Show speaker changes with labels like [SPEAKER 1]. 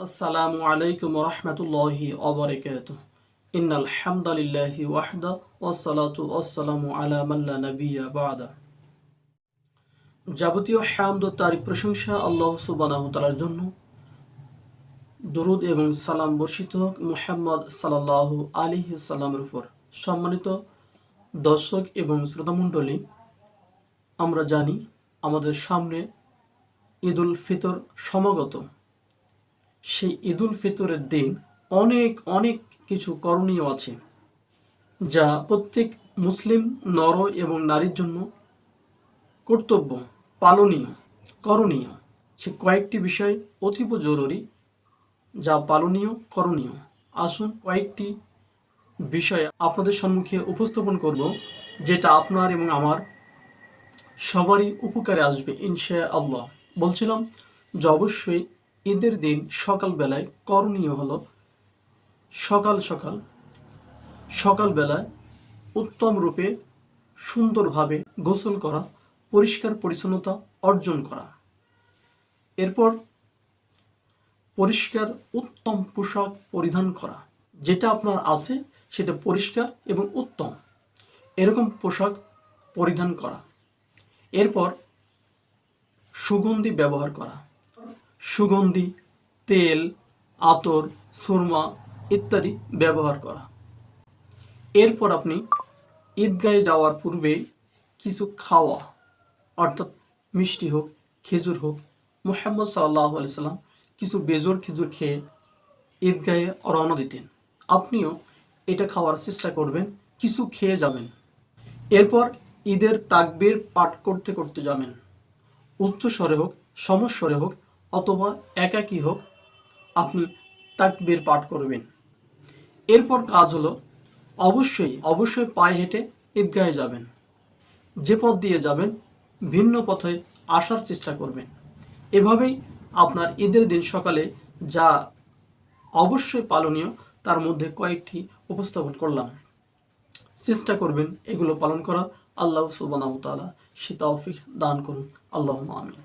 [SPEAKER 1] আসসালামু আলাইকুম রহমতুল্লাহি ওবরাকাতুহ। ইন্নাল হামদালিল্লাহি ওয়াহদা ওয়াসসালাতু ওয়াসসালামু আলা মাল্লা নাবিয়্যা বা'দা। যাবতীয় হামদ ও তারিফ প্রশংসা আল্লাহ সুবহানাহু ওয়া তাআলার জন্য। দুরুদ এবং সালাম বর্ষিত হোক মুহাম্মদ সাল্লাল্লাহু আলাইহি ওয়াসাল্লামের উপর। সম্মানিত দর্শক এবং শ্রোতামণ্ডলী, আমরা জানি আমাদের সামনে ঈদুল ফিতর সমাগত। সেই ঈদুল ফিতরের দিন অনেক অনেক কিছু করণীয় আছে, যা প্রত্যেক মুসলিম নর এবং নারীর জন্য কর্তব্য, পালনীয়, করণীয়। সে কয়েকটি বিষয় অতীব জরুরি, যা পালনীয়, করণীয়। আসুন কয়েকটি বিষয় আপনাদের সম্মুখে উপস্থাপন করব, যেটা আপনার এবং আমার সবারই উপকারে আসবে ইনশাআল্লাহ। বলছিলাম যে অবশ্যই ঈদের দিন সকালবেলায় করণীয় হলো সকালবেলায় উত্তম রূপে সুন্দরভাবে গোসল করা, পরিষ্কার পরিচ্ছন্নতা অর্জন করা। এরপর পরিষ্কার উত্তম পোশাক পরিধান করা, যেটা আপনার আছে সেটা পরিষ্কার এবং উত্তম এরকম পোশাক পরিধান করা। এরপর সুগন্ধি ব্যবহার করা, সুগন্ধি তেল, আতর, সুরমা ইত্যাদি ব্যবহার করা। এরপর আপনি ঈদগাহে যাওয়ার পূর্বে কিছু খাওয়া, অর্থাৎ মিষ্টি হোক, খেজুর হোক। মুহাম্মদ সাল্লাল্লাহু আলাইহি সাল্লাম কিছু বেজোর খেজুর খেয়ে ঈদগাহে রওনা দিতেন। আপনিও এটা খাওয়ার চেষ্টা করবেন, কিছু খেয়ে যাবেন। এরপর ঈদের তাকবীর পাঠ করতে করতে যাবেন। উচ্চ স্বরে হোক, সমস্বরে হোক, অথবা একাকী হোক, আপনি তাকবীর পাঠ করবেন। এরপর কাজ হলো অবশ্যই পায়ে হেঁটে ঈদগাহে যাবেন। যে পথ দিয়ে যাবেন ভিন্ন পথে আসার চেষ্টা করবেন। এভাবেই আপনার ঈদের দিন সকালে যা অবশ্যই পালনীয় তার মধ্যে কয়েকটি উপস্থাপন করলাম। চেষ্টা করবেন এগুলো পালন করা। আল্লাহ সুবহানাহু ওয়া তাআলা সে তৌফিক দান করুন। আল্লাহুম্মা আমিন।